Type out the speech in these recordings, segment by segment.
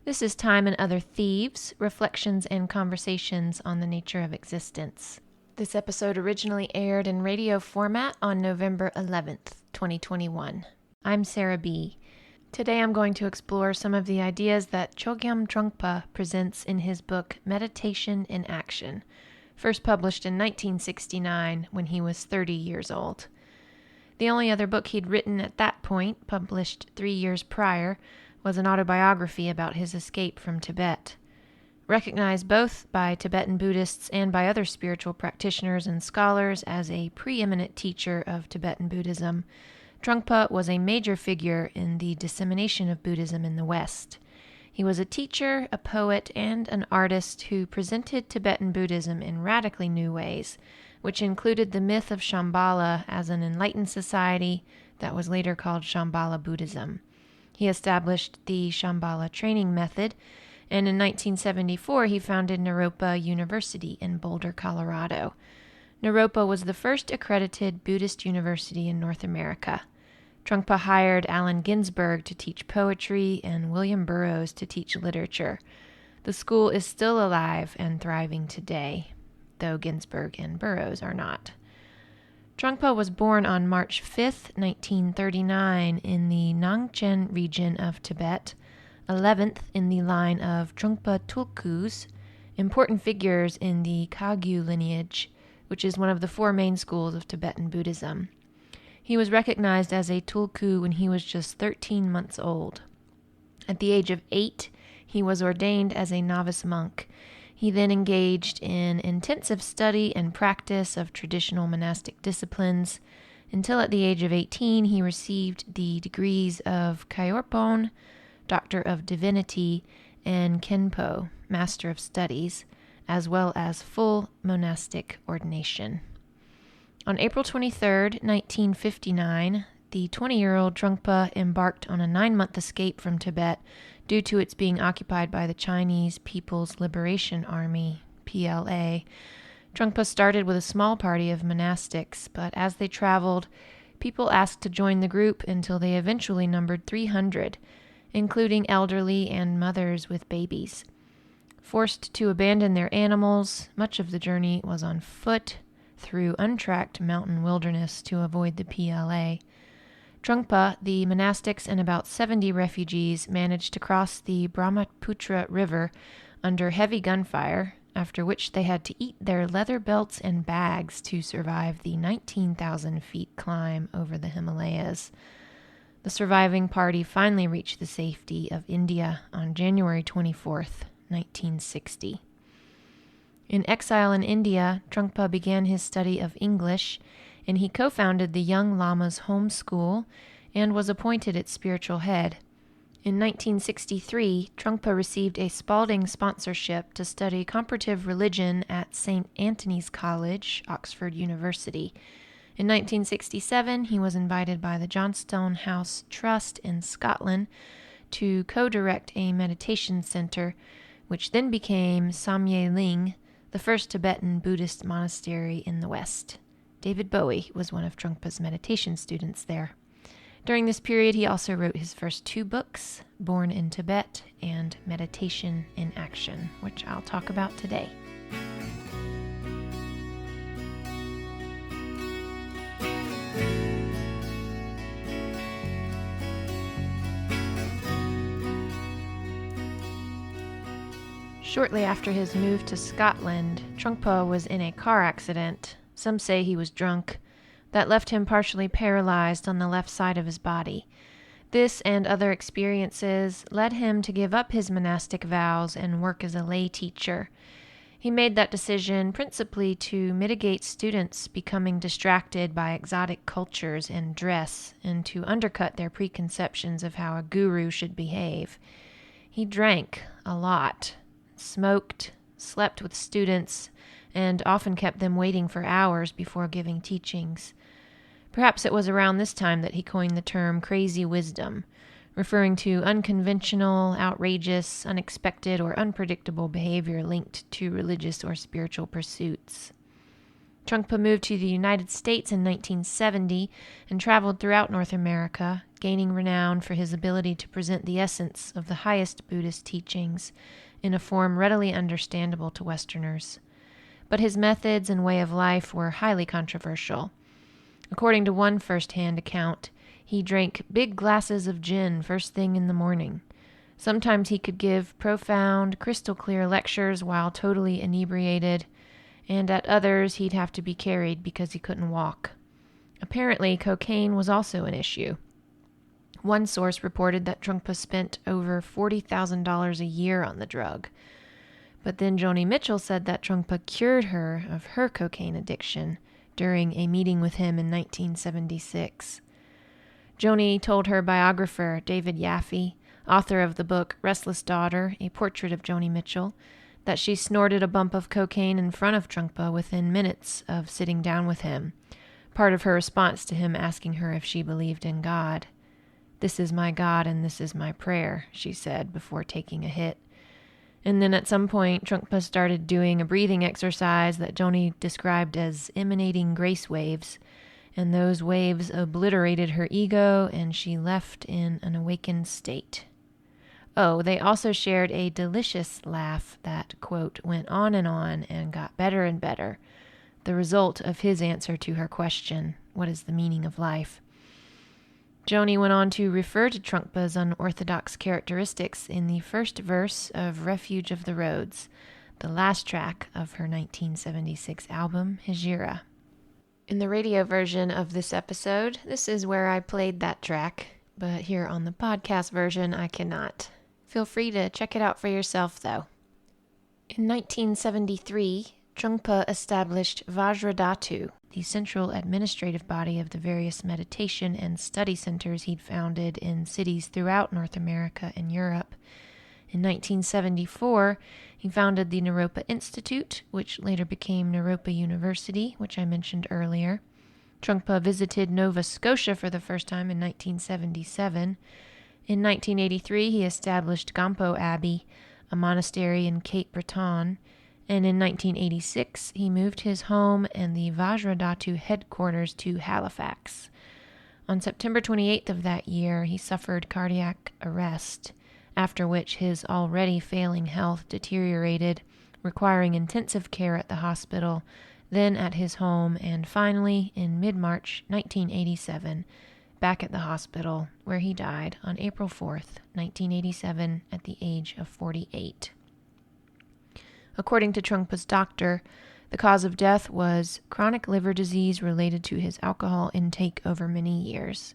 This is Time and Other Thieves, reflections and conversations on the nature of existence. This episode originally aired in radio format on November 11th, 2021. I'm Sarah B. Today I'm going to explore some of the ideas that Chögyam Trungpa presents in his book Meditation in Action, first published in 1969 when he was 30 years old. The only other book he'd written at that point, published 3 years prior, was an autobiography about his escape from Tibet. Recognized both by Tibetan Buddhists and by other spiritual practitioners and scholars as a preeminent teacher of Tibetan Buddhism, Trungpa was a major figure in the dissemination of Buddhism in the West. He was a teacher, a poet, and an artist who presented Tibetan Buddhism in radically new ways, which included the myth of Shambhala as an enlightened society that was later called Shambhala Buddhism. He established the Shambhala training method, and in 1974 he founded Naropa University in Boulder, Colorado. Naropa was the first accredited Buddhist university in North America. Trungpa hired Allen Ginsberg to teach poetry and William Burroughs to teach literature. The school is still alive and thriving today, though Ginsberg and Burroughs are not. Trungpa was born on March 5, 1939 in the Nangchen region of Tibet, 11th in the line of Trungpa Tulkus, important figures in the Kagyu lineage, which is one of the 4 main schools of Tibetan Buddhism. He was recognized as a Tulku when he was just 13 months old. At the age of 8, he was ordained as a novice monk. He then engaged in intensive study and practice of traditional monastic disciplines until at the age of 18 he received the degrees of Kyorpon, Doctor of Divinity, and Khenpo, Master of Studies, as well as full monastic ordination. On April 23, 1959, the 20-year-old Trungpa embarked on a 9-month escape from Tibet due to its being occupied by the Chinese People's Liberation Army, PLA. Trungpa started with a small party of monastics, but as they traveled, people asked to join the group until they eventually numbered 300, including elderly and mothers with babies. Forced to abandon their animals, much of the journey was on foot through untracked mountain wilderness to avoid the PLA. Trungpa, the monastics, and about 70 refugees managed to cross the Brahmaputra River under heavy gunfire, after which they had to eat their leather belts and bags to survive the 19,000 feet climb over the Himalayas. The surviving party finally reached the safety of India on January 24th, 1960. In exile in India, Trungpa began his study of English, and he co-founded the Young Lama's Home School and was appointed its spiritual head. In 1963, Trungpa received a Spalding sponsorship to study comparative religion at St. Antony's College, Oxford University. In 1967, he was invited by the Johnstone House Trust in Scotland to co-direct a meditation center, which then became Samye Ling, the first Tibetan Buddhist monastery in the West. David Bowie was one of Trungpa's meditation students there. During this period, he also wrote his first 2 books, Born in Tibet and Meditation in Action, which I'll talk about today. Shortly after his move to Scotland, Trungpa was in a car accident. Some say he was drunk. That left him partially paralyzed on the left side of his body. This and other experiences led him to give up his monastic vows and work as a lay teacher. He made that decision principally to mitigate students becoming distracted by exotic cultures and dress and to undercut their preconceptions of how a guru should behave. He drank a lot, smoked, slept with students, and often kept them waiting for hours before giving teachings. Perhaps it was around this time that he coined the term crazy wisdom, referring to unconventional, outrageous, unexpected, or unpredictable behavior linked to religious or spiritual pursuits. Trungpa moved to the United States in 1970 and traveled throughout North America, gaining renown for his ability to present the essence of the highest Buddhist teachings in a form readily understandable to Westerners. But his methods and way of life were highly controversial. According to one first-hand account, he drank big glasses of gin first thing in the morning. Sometimes he could give profound, crystal-clear lectures while totally inebriated, and at others he'd have to be carried because he couldn't walk. Apparently, cocaine was also an issue. One source reported that Trungpa spent over $40,000 a year on the drug. But then Joni Mitchell said that Trungpa cured her of her cocaine addiction during a meeting with him in 1976. Joni told her biographer, David Yaffe, author of the book Restless Daughter, A Portrait of Joni Mitchell, that she snorted a bump of cocaine in front of Trungpa within minutes of sitting down with him, part of her response to him asking her if she believed in God. "This is my God and this is my prayer," she said before taking a hit. And then at some point, Trungpa started doing a breathing exercise that Joni described as emanating grace waves, and those waves obliterated her ego and she left in an awakened state. Oh, they also shared a delicious laugh that, quote, went on and got better and better, the result of his answer to her question, what is the meaning of life? Joni went on to refer to Trungpa's unorthodox characteristics in the first verse of Refuge of the Roads, the last track of her 1976 album, Hejira. In the radio version of this episode, this is where I played that track, but here on the podcast version, I cannot. Feel free to check it out for yourself, though. In 1973, Trungpa established Vajradhatu, the central administrative body of the various meditation and study centers he'd founded in cities throughout North America and Europe. In 1974, he founded the Naropa Institute, which later became Naropa University, which I mentioned earlier. Trungpa visited Nova Scotia for the first time in 1977. In 1983, he established Gampo Abbey, a monastery in Cape Breton, and in 1986, he moved his home and the Vajradhatu headquarters to Halifax. On September 28th of that year, he suffered cardiac arrest, after which his already failing health deteriorated, requiring intensive care at the hospital, then at his home, and finally, in mid-March 1987, back at the hospital, where he died on April 4th, 1987, at the age of 48. According to Trungpa's doctor, the cause of death was chronic liver disease related to his alcohol intake over many years.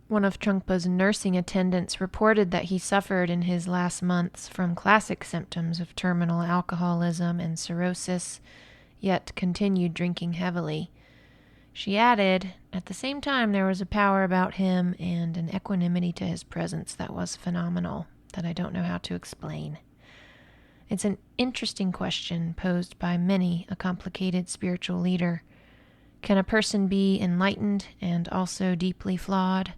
One of Trungpa's nursing attendants reported that he suffered in his last months from classic symptoms of terminal alcoholism and cirrhosis, yet continued drinking heavily. She added, at the same time there was a power about him and an equanimity to his presence that was phenomenal, that I don't know how to explain. It's an interesting question posed by many a complicated spiritual leader. Can a person be enlightened and also deeply flawed?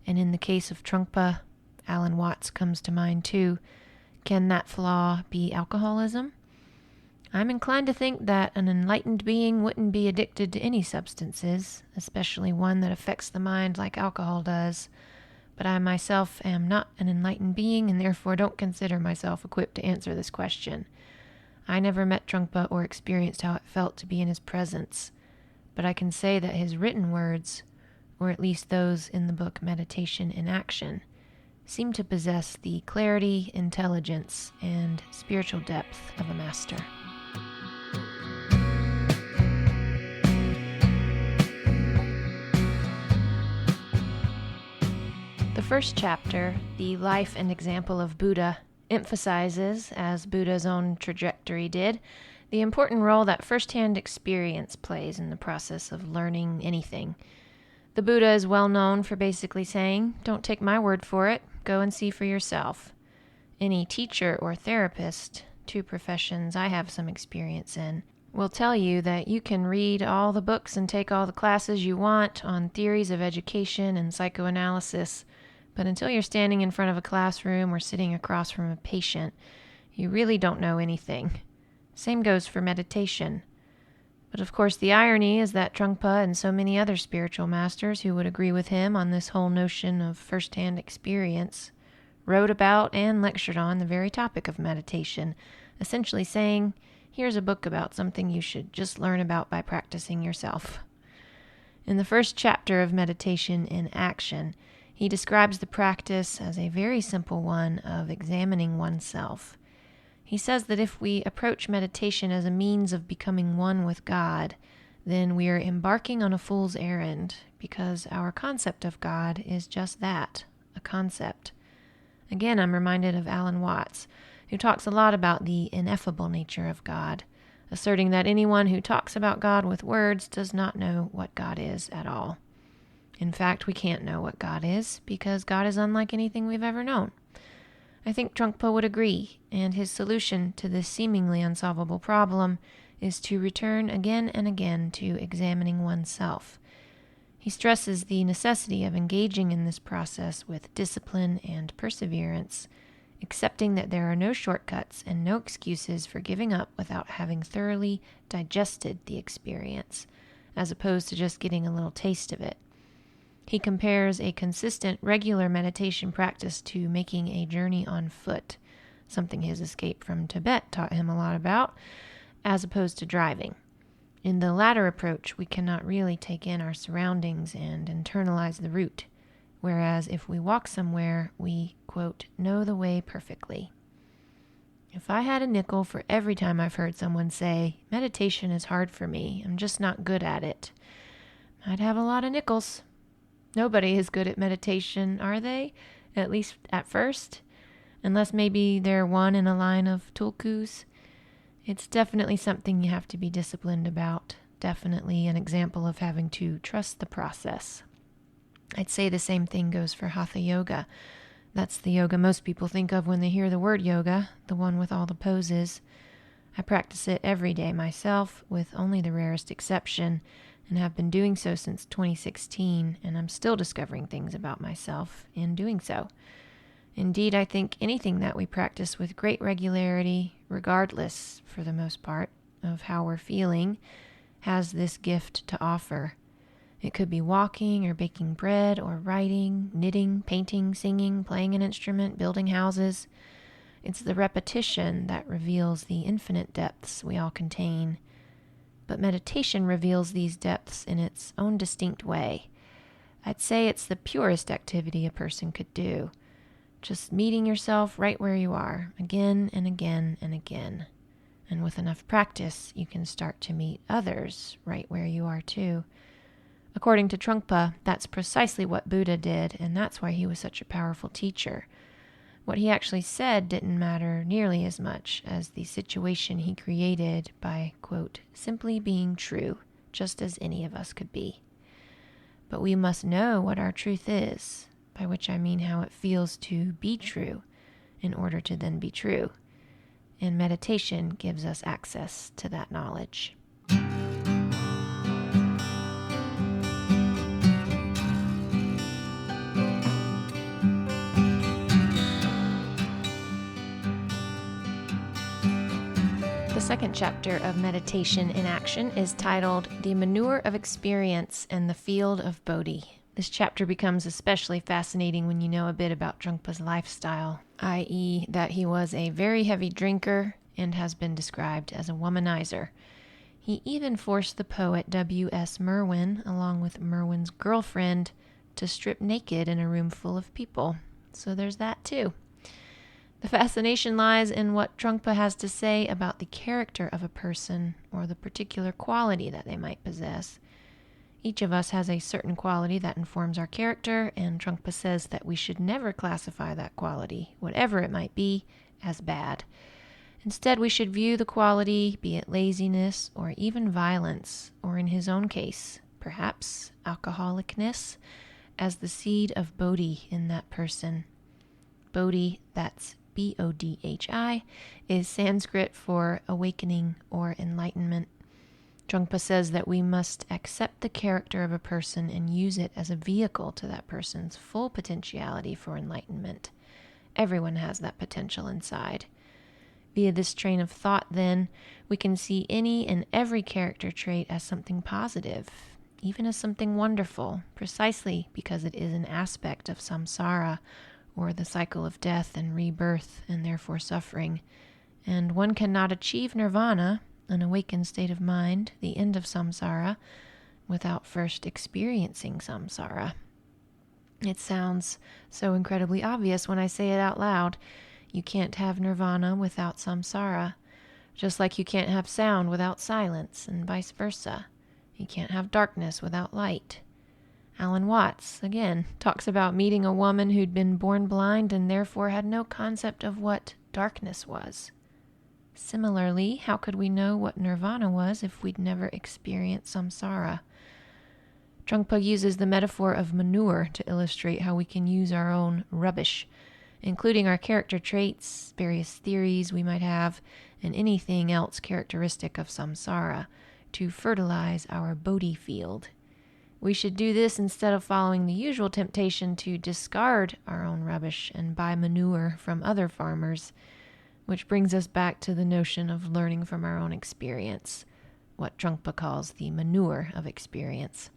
And in the case of Trungpa, Alan Watts comes to mind too, can that flaw be alcoholism? I'm inclined to think that an enlightened being wouldn't be addicted to any substances, especially one that affects the mind like alcohol does. But I myself am not an enlightened being and therefore don't consider myself equipped to answer this question. I never met Trungpa or experienced how it felt to be in his presence, but I can say that his written words, or at least those in the book Meditation in Action, seem to possess the clarity, intelligence, and spiritual depth of a master. The first chapter, The Life and Example of Buddha, emphasizes, as Buddha's own trajectory did, the important role that first-hand experience plays in the process of learning anything. The Buddha is well known for basically saying, "Don't take my word for it, go and see for yourself." Any teacher or therapist, two professions I have some experience in, will tell you that you can read all the books and take all the classes you want on theories of education and psychoanalysis, but until you're standing in front of a classroom or sitting across from a patient, you really don't know anything. Same goes for meditation. But of course the irony is that Trungpa and so many other spiritual masters who would agree with him on this whole notion of first-hand experience wrote about and lectured on the very topic of meditation, essentially saying, here's a book about something you should just learn about by practicing yourself. In the first chapter of Meditation in Action, he describes the practice as a very simple one of examining oneself. He says that if we approach meditation as a means of becoming one with God, then we are embarking on a fool's errand, because our concept of God is just that, a concept. Again, I'm reminded of Alan Watts, who talks a lot about the ineffable nature of God, asserting that anyone who talks about God with words does not know what God is at all. In fact, we can't know what God is, because God is unlike anything we've ever known. I think Trungpa would agree, and his solution to this seemingly unsolvable problem is to return again and again to examining oneself. He stresses the necessity of engaging in this process with discipline and perseverance, accepting that there are no shortcuts and no excuses for giving up without having thoroughly digested the experience, as opposed to just getting a little taste of it. He compares a consistent, regular meditation practice to making a journey on foot, something his escape from Tibet taught him a lot about, as opposed to driving. In the latter approach, we cannot really take in our surroundings and internalize the route, whereas if we walk somewhere, we, quote, know the way perfectly. If I had a nickel for every time I've heard someone say, meditation is hard for me, I'm just not good at it, I'd have a lot of nickels. Nobody is good at meditation, are they? At least at first? Unless maybe they're one in a line of tulkus. It's definitely something you have to be disciplined about. Definitely an example of having to trust the process. I'd say the same thing goes for Hatha Yoga. That's the yoga most people think of when they hear the word yoga, the one with all the poses. I practice it every day myself, with only the rarest exception, and have been doing so since 2016, and I'm still discovering things about myself in doing so. Indeed, I think anything that we practice with great regularity, regardless, for the most part, of how we're feeling, has this gift to offer. It could be walking or baking bread or writing, knitting, painting, singing, playing an instrument, building houses. It's the repetition that reveals the infinite depths we all contain. But meditation reveals these depths in its own distinct way. I'd say it's the purest activity a person could do. Just meeting yourself right where you are, again and again and again. And with enough practice, you can start to meet others right where you are too. According to Trungpa, that's precisely what Buddha did, and that's why he was such a powerful teacher. What he actually said didn't matter nearly as much as the situation he created by, quote, simply being true, just as any of us could be. But we must know what our truth is, by which I mean how it feels to be true, in order to then be true. And meditation gives us access to that knowledge. The second chapter of Meditation in Action is titled The Manure of Experience and the Field of Bodhi. This chapter becomes especially fascinating when you know a bit about Trungpa's lifestyle, i.e. that he was a very heavy drinker and has been described as a womanizer. He even forced the poet W.S. Merwin, along with Merwin's girlfriend, to strip naked in a room full of people. So there's that too. The fascination lies in what Trungpa has to say about the character of a person or the particular quality that they might possess. Each of us has a certain quality that informs our character, and Trungpa says that we should never classify that quality, whatever it might be, as bad. Instead, we should view the quality, be it laziness or even violence, or in his own case, perhaps alcoholicness, as the seed of Bodhi in that person. Bodhi, that's Bodhi, is Sanskrit for awakening or enlightenment. Trungpa says that we must accept the character of a person and use it as a vehicle to that person's full potentiality for enlightenment. Everyone has that potential inside. Via this train of thought, then, we can see any and every character trait as something positive, even as something wonderful, precisely because it is an aspect of samsara, or the cycle of death and rebirth, and therefore suffering. And one cannot achieve nirvana, an awakened state of mind, the end of samsara, without first experiencing samsara. It sounds so incredibly obvious when I say it out loud. You can't have nirvana without samsara, just like you can't have sound without silence, and vice versa. You can't have darkness without light. Alan Watts, again, talks about meeting a woman who'd been born blind and therefore had no concept of what darkness was. Similarly, how could we know what nirvana was if we'd never experienced samsara? Trungpa uses the metaphor of manure to illustrate how we can use our own rubbish, including our character traits, various theories we might have, and anything else characteristic of samsara, to fertilize our bodhi field. We should do this instead of following the usual temptation to discard our own rubbish and buy manure from other farmers, which brings us back to the notion of learning from our own experience, what Trungpa calls the manure of experience.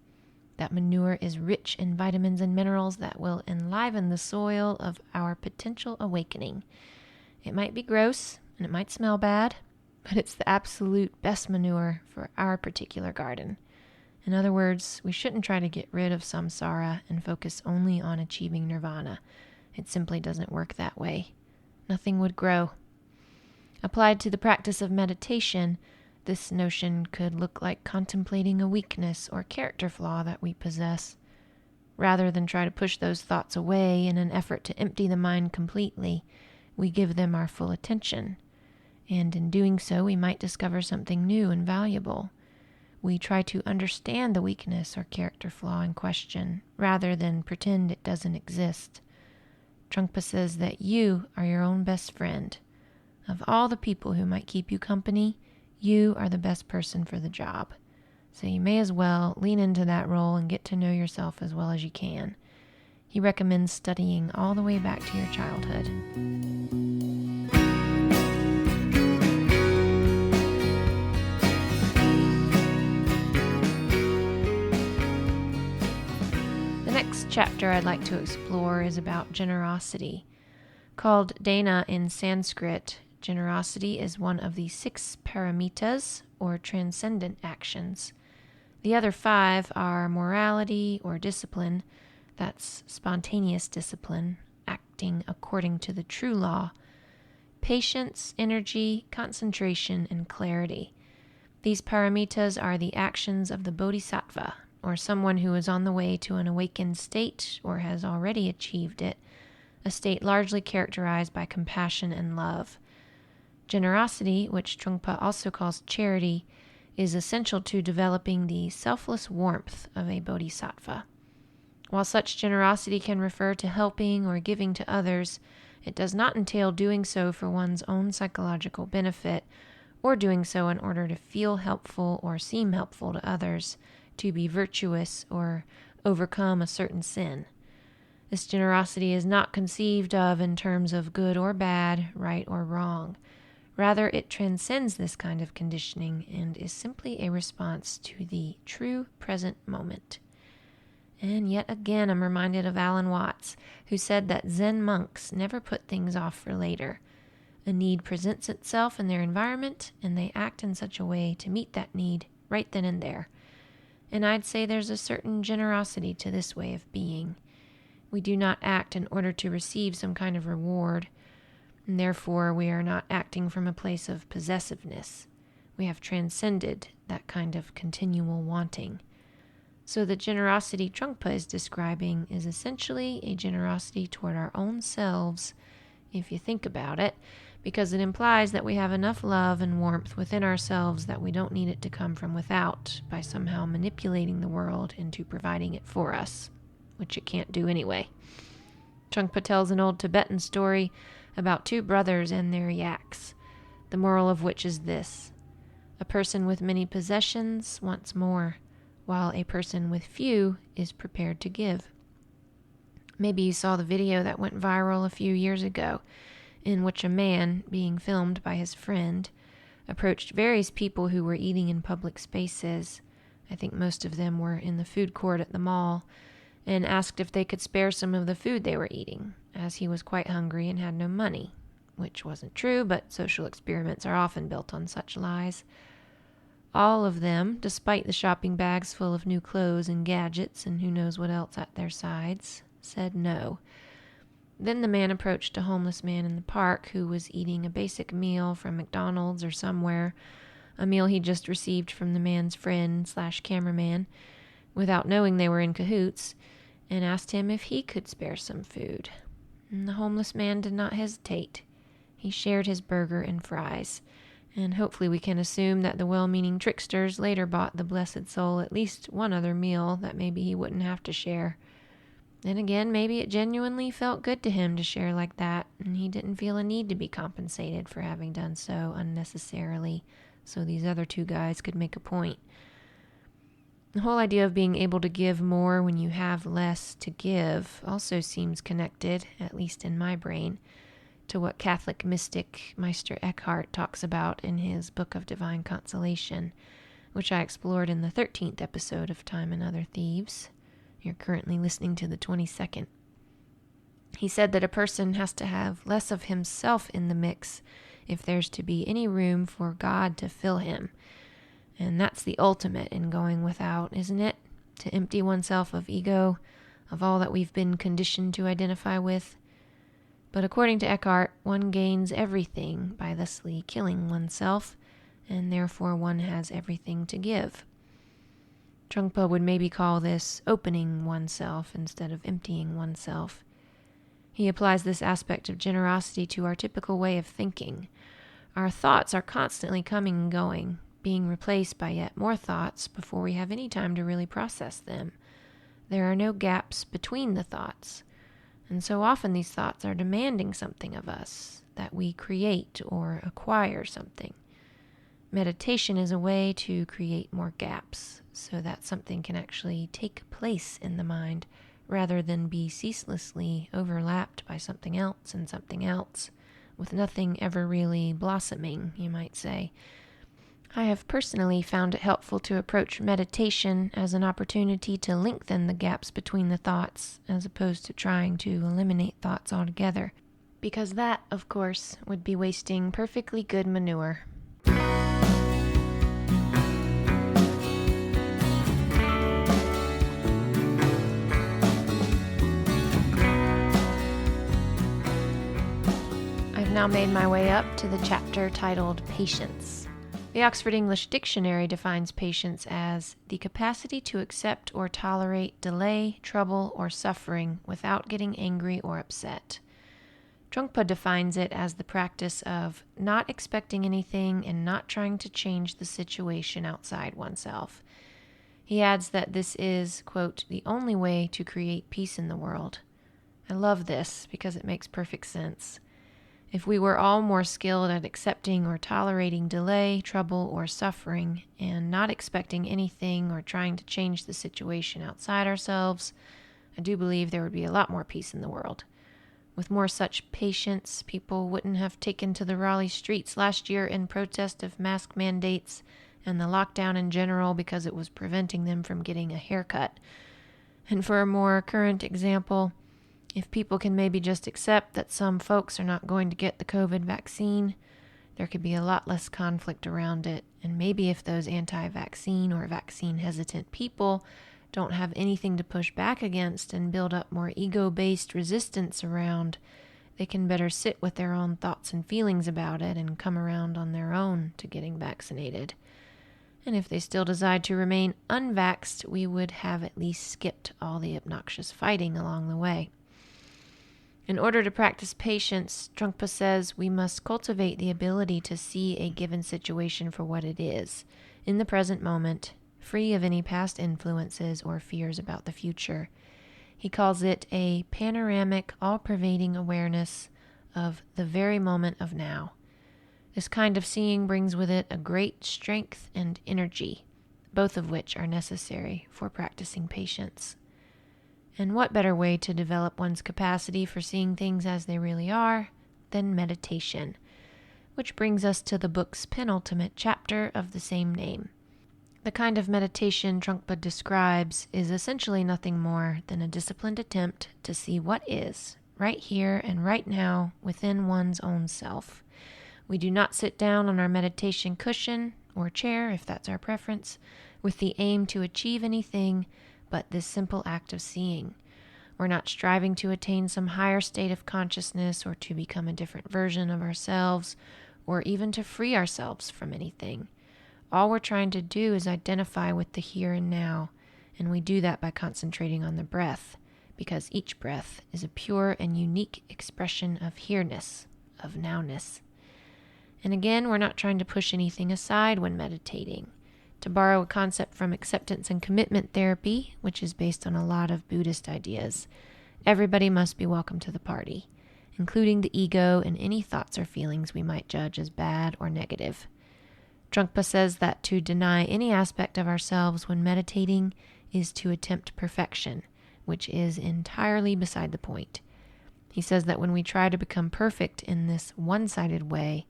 That manure is rich in vitamins and minerals that will enliven the soil of our potential awakening. It might be gross, and it might smell bad, but it's the absolute best manure for our particular garden. In other words, we shouldn't try to get rid of samsara and focus only on achieving nirvana. It simply doesn't work that way. Nothing would grow. Applied to the practice of meditation, this notion could look like contemplating a weakness or character flaw that we possess. Rather than try to push those thoughts away in an effort to empty the mind completely, we give them our full attention. And in doing so, we might discover something new and valuable. We try to understand the weakness or character flaw in question, rather than pretend it doesn't exist. Trungpa says that you are your own best friend. Of all the people who might keep you company, you are the best person for the job. So you may as well lean into that role and get to know yourself as well as you can. He recommends studying all the way back to your childhood. The next chapter I'd like to explore is about generosity. Called dana in Sanskrit, generosity is one of the 6 paramitas, or transcendent actions. The other 5 are morality or discipline, that's spontaneous discipline, acting according to the true law, patience, energy, concentration, and clarity. These paramitas are the actions of the bodhisattva, or someone who is on the way to an awakened state or has already achieved it, a state largely characterized by compassion and love. Generosity, which Trungpa also calls charity, is essential to developing the selfless warmth of a bodhisattva. While such generosity can refer to helping or giving to others, it does not entail doing so for one's own psychological benefit, or doing so in order to feel helpful or seem helpful to others, to be virtuous or overcome a certain sin. This generosity is not conceived of in terms of good or bad, right or wrong. Rather, it transcends this kind of conditioning and is simply a response to the true present moment. And yet again, I'm reminded of Alan Watts, who said that Zen monks never put things off for later. A need presents itself in their environment, and they act in such a way to meet that need right then and there. And I'd say there's a certain generosity to this way of being. We do not act in order to receive some kind of reward, and therefore we are not acting from a place of possessiveness. We have transcended that kind of continual wanting. So the generosity Trungpa is describing is essentially a generosity toward our own selves, if you think about it, because it implies that we have enough love and warmth within ourselves that we don't need it to come from without by somehow manipulating the world into providing it for us, which it can't do anyway. Trungpa tells an old Tibetan story about 2 brothers and their yaks, the moral of which is this: a person with many possessions wants more, while a person with few is prepared to give. Maybe you saw the video that went viral a few years ago. in which a man, being filmed by his friend, approached various people who were eating in public spaces. I think most of them were in the food court at the mall, and asked if they could spare some of the food they were eating, as he was quite hungry and had no money, which wasn't true, but social experiments are often built on such lies. All of them, despite the shopping bags full of new clothes and gadgets and who knows what else at their sides, said no. Then the man approached a homeless man in the park who was eating a basic meal from McDonald's or somewhere, a meal he just received from the man's friend/cameraman, without knowing they were in cahoots, and asked him if he could spare some food. And the homeless man did not hesitate. He shared his burger and fries, and hopefully we can assume that the well-meaning tricksters later bought the blessed soul at least one other meal that maybe he wouldn't have to share. Then again, maybe it genuinely felt good to him to share like that, and he didn't feel a need to be compensated for having done so unnecessarily, so these other two guys could make a point. The whole idea of being able to give more when you have less to give also seems connected, at least in my brain, to what Catholic mystic Meister Eckhart talks about in his Book of Divine Consolation, which I explored in the 13th episode of Time and Other Thieves. You're currently listening to the 22nd. He said that a person has to have less of himself in the mix if there's to be any room for God to fill him. And that's the ultimate in going without, isn't it? To empty oneself of ego, of all that we've been conditioned to identify with. But according to Eckhart, one gains everything by thusly killing oneself, and therefore one has everything to give. Trungpa would maybe call this opening oneself instead of emptying oneself. He applies this aspect of generosity to our typical way of thinking. Our thoughts are constantly coming and going, being replaced by yet more thoughts before we have any time to really process them. There are no gaps between the thoughts, and so often these thoughts are demanding something of us, that we create or acquire something. Meditation is a way to create more gaps, so that something can actually take place in the mind, rather than be ceaselessly overlapped by something else and something else, with nothing ever really blossoming, you might say. I have personally found it helpful to approach meditation as an opportunity to lengthen the gaps between the thoughts, as opposed to trying to eliminate thoughts altogether, because that, of course, would be wasting perfectly good manure. I've now made my way up to the chapter titled Patience. The Oxford English Dictionary defines patience as the capacity to accept or tolerate delay, trouble, or suffering without getting angry or upset. Trungpa defines it as the practice of not expecting anything and not trying to change the situation outside oneself. He adds that this is, quote, the only way to create peace in the world. I love this because it makes perfect sense. If we were all more skilled at accepting or tolerating delay, trouble, or suffering, and not expecting anything or trying to change the situation outside ourselves, I do believe there would be a lot more peace in the world. With more such patience, people wouldn't have taken to the Raleigh streets last year in protest of mask mandates and the lockdown in general because it was preventing them from getting a haircut. And for a more current example, if people can maybe just accept that some folks are not going to get the COVID vaccine, there could be a lot less conflict around it. And maybe if those anti-vaccine or vaccine-hesitant people don't have anything to push back against and build up more ego-based resistance around, they can better sit with their own thoughts and feelings about it and come around on their own to getting vaccinated. And if they still decide to remain unvaxxed, we would have at least skipped all the obnoxious fighting along the way. In order to practice patience, Trungpa says we must cultivate the ability to see a given situation for what it is, in the present moment, free of any past influences or fears about the future. He calls it a panoramic, all-pervading awareness of the very moment of now. This kind of seeing brings with it a great strength and energy, both of which are necessary for practicing patience. And what better way to develop one's capacity for seeing things as they really are than meditation, which brings us to the book's penultimate chapter of the same name. The kind of meditation Trungpa describes is essentially nothing more than a disciplined attempt to see what is, right here and right now, within one's own self. We do not sit down on our meditation cushion or chair, if that's our preference, with the aim to achieve anything but this simple act of seeing. We're not striving to attain some higher state of consciousness or to become a different version of ourselves or even to free ourselves from anything. All we're trying to do is identify with the here and now, and we do that by concentrating on the breath, because each breath is a pure and unique expression of here-ness, of now-ness. And again, we're not trying to push anything aside when meditating. To borrow a concept from acceptance and commitment therapy, which is based on a lot of Buddhist ideas, everybody must be welcome to the party, including the ego and any thoughts or feelings we might judge as bad or negative. Trungpa says that to deny any aspect of ourselves when meditating is to attempt perfection, which is entirely beside the point. He says that when we try to become perfect in this one-sided way,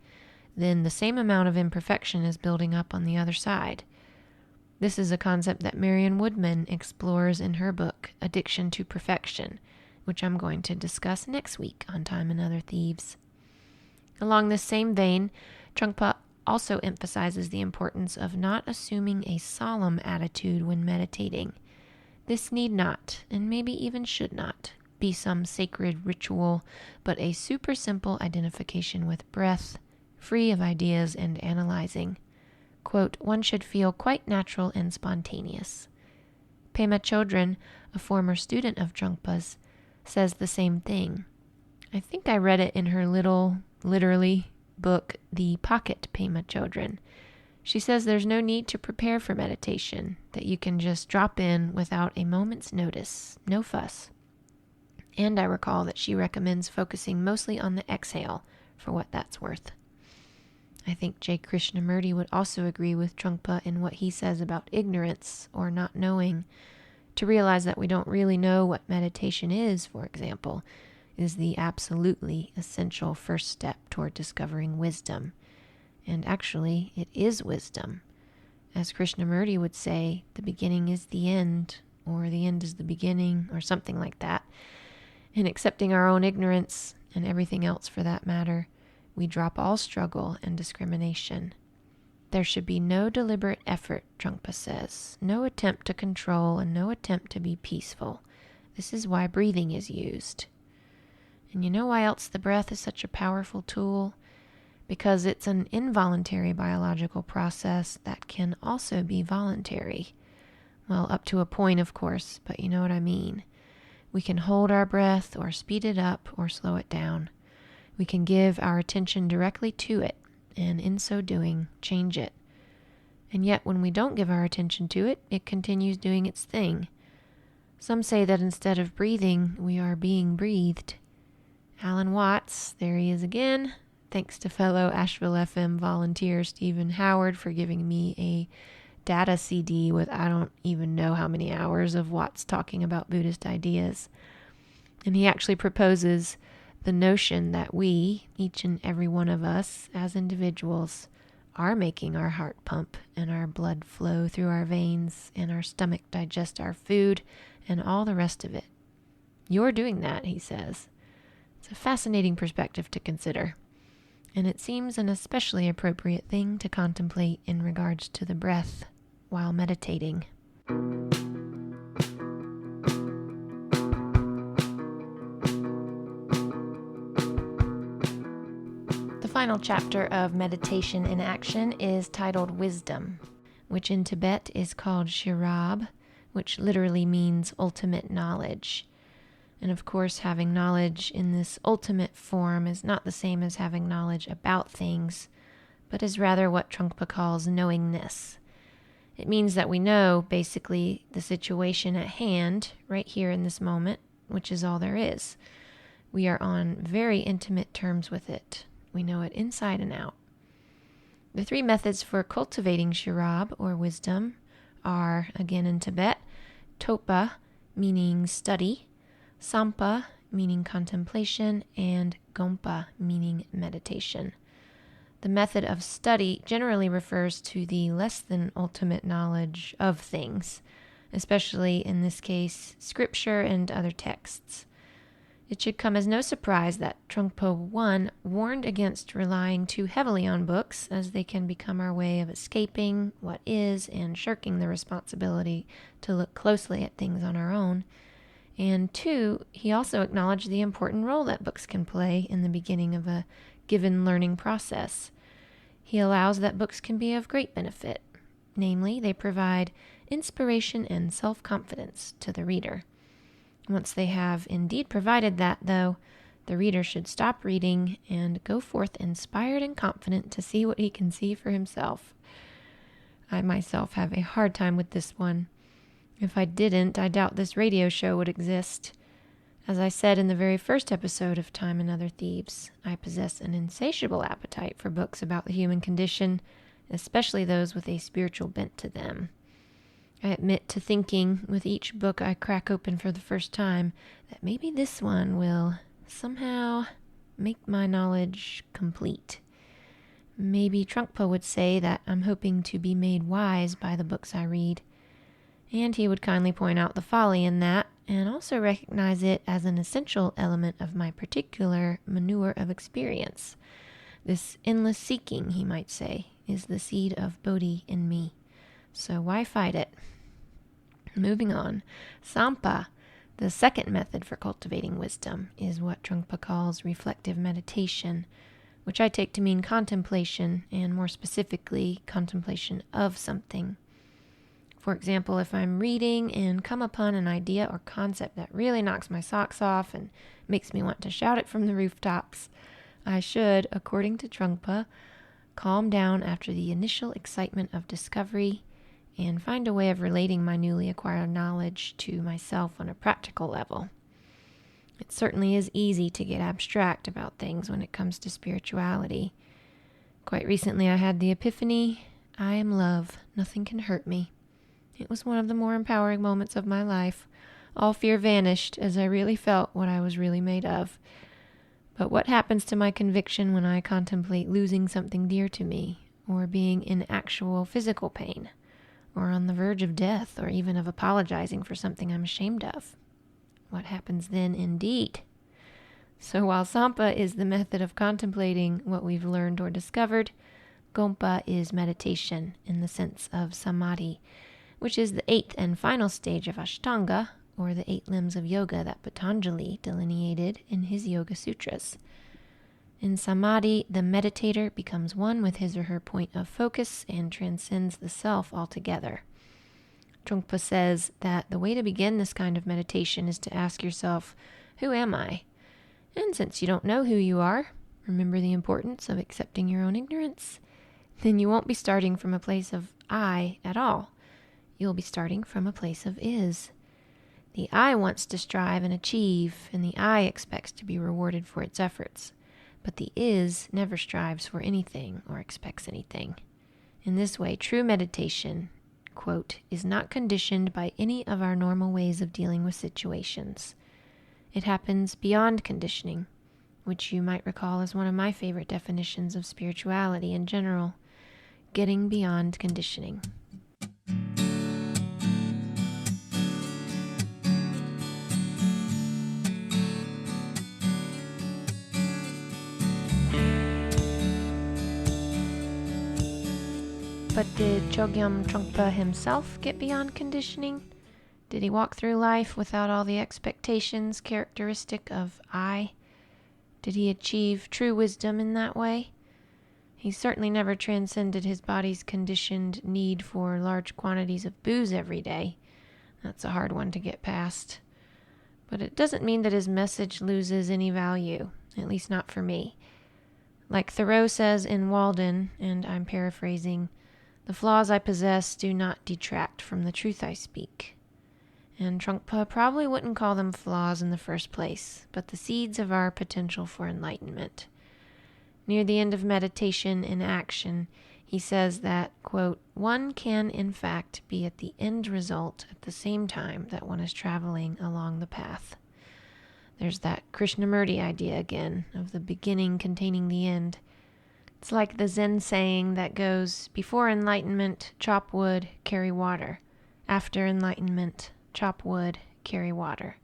then the same amount of imperfection is building up on the other side. This is a concept that Marion Woodman explores in her book, Addiction to Perfection, which I'm going to discuss next week on Time and Other Thieves. Along this same vein, Trungpa also emphasizes the importance of not assuming a solemn attitude when meditating. This need not, and maybe even should not, be some sacred ritual, but a super simple identification with breath, free of ideas and analyzing. Quote, one should feel quite natural and spontaneous. Pema Chodron, a former student of Trungpa's, says the same thing. I think I read it in her literally, book, The Pocket Pema Chodron. She says there's no need to prepare for meditation, that you can just drop in without a moment's notice, no fuss. And I recall that she recommends focusing mostly on the exhale for what that's worth. I think J. Krishnamurti would also agree with Trungpa in what he says about ignorance or not knowing. To realize that we don't really know what meditation is, for example, is the absolutely essential first step toward discovering wisdom. And actually, it is wisdom. As Krishnamurti would say, the beginning is the end, or the end is the beginning, or something like that. In accepting our own ignorance, and everything else for that matter, we drop all struggle and discrimination. There should be no deliberate effort, Trungpa says, no attempt to control and no attempt to be peaceful. This is why breathing is used. And you know why else the breath is such a powerful tool? Because it's an involuntary biological process that can also be voluntary. Well, up to a point, of course, but you know what I mean. We can hold our breath or speed it up or slow it down. We can give our attention directly to it, and in so doing, change it. And yet, when we don't give our attention to it, it continues doing its thing. Some say that instead of breathing, we are being breathed. Alan Watts, there he is again. Thanks to fellow Asheville FM volunteer Stephen Howard for giving me a data CD with I don't even know how many hours of Watts talking about Buddhist ideas. And he actually proposes the notion that we, each and every one of us as individuals, are making our heart pump and our blood flow through our veins and our stomach digest our food and all the rest of it. You're doing that, he says. It's a fascinating perspective to consider, and it seems an especially appropriate thing to contemplate in regards to the breath while meditating. The final chapter of Meditation in Action is titled Wisdom, which in Tibet is called Shirab, which literally means ultimate knowledge. And of course, having knowledge in this ultimate form is not the same as having knowledge about things, but is rather what Trungpa calls knowingness. It means that we know, basically, the situation at hand, right here in this moment, which is all there is. We are on very intimate terms with it. We know it inside and out. The three methods for cultivating Shirab, or wisdom, are, again in Tibet, Topa, meaning study, Sampa, meaning contemplation, and Gompa, meaning meditation. The method of study generally refers to the less than ultimate knowledge of things, especially in this case, scripture and other texts. It should come as no surprise that Trungpa 1 warned against relying too heavily on books, as they can become our way of escaping what is and shirking the responsibility to look closely at things on our own. And 2, he also acknowledged the important role that books can play in the beginning of a given learning process. He allows that books can be of great benefit. Namely, they provide inspiration and self-confidence to the reader. Once they have indeed provided that, though, the reader should stop reading and go forth inspired and confident to see what he can see for himself. I myself have a hard time with this one. If I didn't, I doubt this radio show would exist. As I said in the very first episode of Time and Other Thieves, I possess an insatiable appetite for books about the human condition, especially those with a spiritual bent to them. I admit to thinking, with each book I crack open for the first time, that maybe this one will somehow make my knowledge complete. Maybe Trungpa would say that I'm hoping to be made wise by the books I read, and he would kindly point out the folly in that, and also recognize it as an essential element of my particular manure of experience. This endless seeking, he might say, is the seed of Bodhi in me. So why fight it? Moving on, Sampa, the second method for cultivating wisdom, is what Trungpa calls reflective meditation, which I take to mean contemplation, and more specifically, contemplation of something. For example, if I'm reading and come upon an idea or concept that really knocks my socks off and makes me want to shout it from the rooftops, I should, according to Trungpa, calm down after the initial excitement of discovery and find a way of relating my newly acquired knowledge to myself on a practical level. It certainly is easy to get abstract about things when it comes to spirituality. Quite recently I had the epiphany, I am love, nothing can hurt me. It was one of the more empowering moments of my life. All fear vanished as I really felt what I was really made of. But what happens to my conviction when I contemplate losing something dear to me, or being in actual physical pain, or on the verge of death, or even of apologizing for something I'm ashamed of? What happens then indeed? So while Sampa is the method of contemplating what we've learned or discovered, Gompa is meditation in the sense of samadhi, which is the 8th and final stage of Ashtanga, or the 8 limbs of yoga that Patanjali delineated in his Yoga Sutras. In samadhi, the meditator becomes one with his or her point of focus and transcends the self altogether. Trungpa says that the way to begin this kind of meditation is to ask yourself, who am I? And since you don't know who you are, remember the importance of accepting your own ignorance. Then you won't be starting from a place of I at all. You'll be starting from a place of is. The I wants to strive and achieve, and the I expects to be rewarded for its efforts. But the is never strives for anything or expects anything. In this way, true meditation, quote, is not conditioned by any of our normal ways of dealing with situations. It happens beyond conditioning, which you might recall as one of my favorite definitions of spirituality in general, getting beyond conditioning. But did Chögyam Trungpa himself get beyond conditioning? Did he walk through life without all the expectations characteristic of I? Did he achieve true wisdom in that way? He certainly never transcended his body's conditioned need for large quantities of booze every day. That's a hard one to get past. But it doesn't mean that his message loses any value, at least not for me. Like Thoreau says in Walden, and I'm paraphrasing, the flaws I possess do not detract from the truth I speak. And Trungpa probably wouldn't call them flaws in the first place, but the seeds of our potential for enlightenment. Near the end of meditation in action, he says that, quote, one can in fact be at the end result at the same time that one is traveling along the path. There's that Krishnamurti idea again of the beginning containing the end. It's like the Zen saying that goes, before enlightenment, chop wood, carry water. After enlightenment, chop wood, carry water.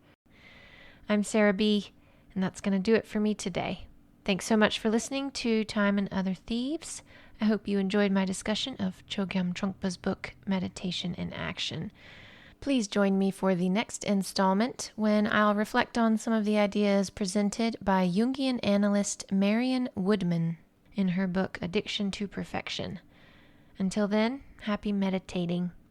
I'm Sarah B., and that's going to do it for me today. Thanks so much for listening to Time and Other Thieves. I hope you enjoyed my discussion of Chögyam Trungpa's book, Meditation in Action. Please join me for the next installment when I'll reflect on some of the ideas presented by Jungian analyst Marion Woodman in her book, Addiction to Perfection. Until then, happy meditating.